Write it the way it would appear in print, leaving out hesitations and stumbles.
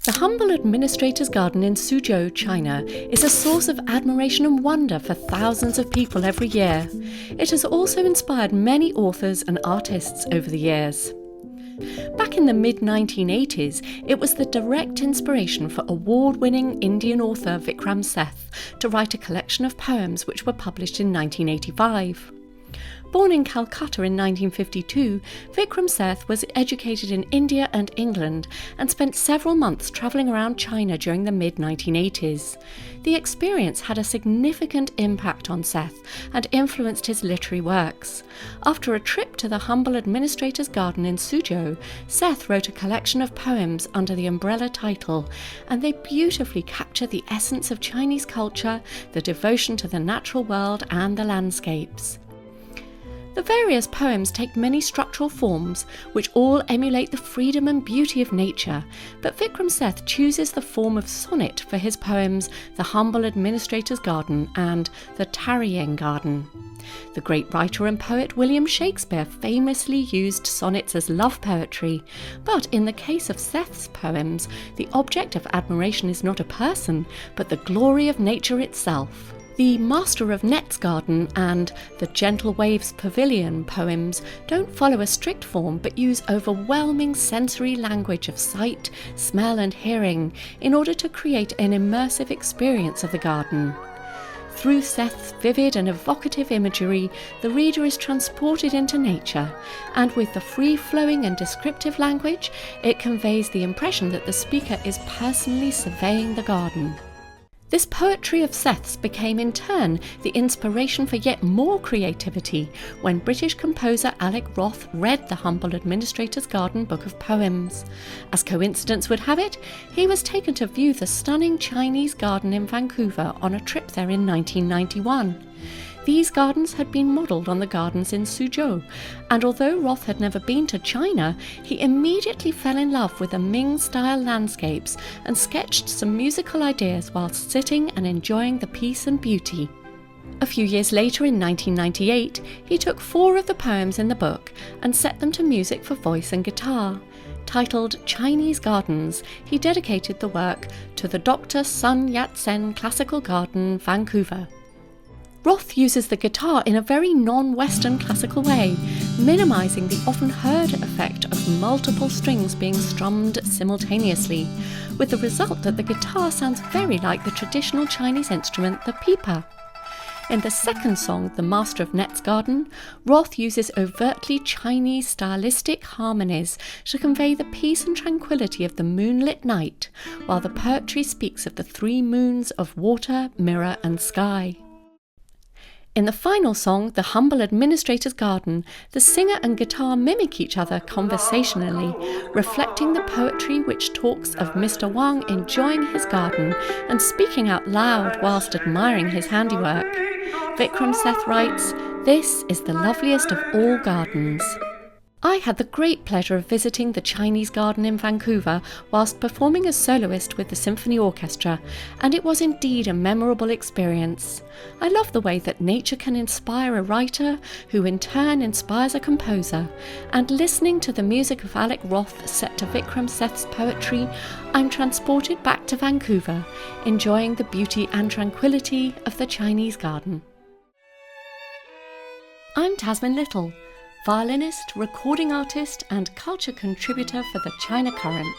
The humble administrator's garden in Suzhou, China, is a source of admiration and wonder for thousands of people every year. It has also inspired many authors and artists over the years. Back in the mid-1980s, it was the direct inspiration for award-winning Indian author Vikram Seth to write a collection of poems which were published in 1985. Born in Calcutta in 1952, Vikram Seth was educated in India and England and spent several months travelling around China during the mid-1980s. The experience had a significant impact on Seth and influenced his literary works. After a trip to the humble administrator's garden in Suzhou, Seth wrote a collection of poems under the umbrella title, and they beautifully capture the essence of Chinese culture, the devotion to the natural world and the landscapes. The various poems take many structural forms, which all emulate the freedom and beauty of nature, but Vikram Seth chooses the form of sonnet for his poems The Humble Administrator's Garden and The Tarrying Garden. The great writer and poet William Shakespeare famously used sonnets as love poetry, but in the case of Seth's poems, the object of admiration is not a person, but the glory of nature itself. The Master of Net's Garden and The Gentle Waves Pavilion poems don't follow a strict form but use overwhelming sensory language of sight, smell and hearing in order to create an immersive experience of the garden. Through Seth's vivid and evocative imagery, the reader is transported into nature, and with the free-flowing and descriptive language, it conveys the impression that the speaker is personally surveying the garden. This poetry of Seth's became in turn the inspiration for yet more creativity when British composer Alec Roth read the Humble Administrator's Garden book of poems. As coincidence would have it, he was taken to view the stunning Chinese garden in Vancouver on a trip there in 1991. These gardens had been modelled on the gardens in Suzhou, and although Roth had never been to China, he immediately fell in love with the Ming-style landscapes and sketched some musical ideas whilst sitting and enjoying the peace and beauty. A few years later, in 1998, he took 4 of the poems in the book and set them to music for voice and guitar. Titled Chinese Gardens, he dedicated the work to the Dr. Sun Yat-sen Classical Garden, Vancouver. Roth uses the guitar in a very non-Western classical way, minimising the often heard effect of multiple strings being strummed simultaneously, with the result that the guitar sounds very like the traditional Chinese instrument, the pipa. In the second song, The Master of Net's Garden, Roth uses overtly Chinese stylistic harmonies to convey the peace and tranquility of the moonlit night, while the poetry speaks of the 3 moons of water, mirror and sky. In the final song, The Humble Administrator's Garden, the singer and guitar mimic each other conversationally, reflecting the poetry which talks of Mr. Wang enjoying his garden and speaking out loud whilst admiring his handiwork. Vikram Seth writes, "This is the loveliest of all gardens." I had the great pleasure of visiting the Chinese garden in Vancouver whilst performing as soloist with the symphony orchestra, and it was indeed a memorable experience. I love the way that nature can inspire a writer, who in turn inspires a composer, and listening to the music of Alec Roth set to Vikram Seth's poetry, I'm transported back to Vancouver, enjoying the beauty and tranquility of the Chinese garden. I'm Tasmin Little, violinist, recording artist and culture contributor for the China Current.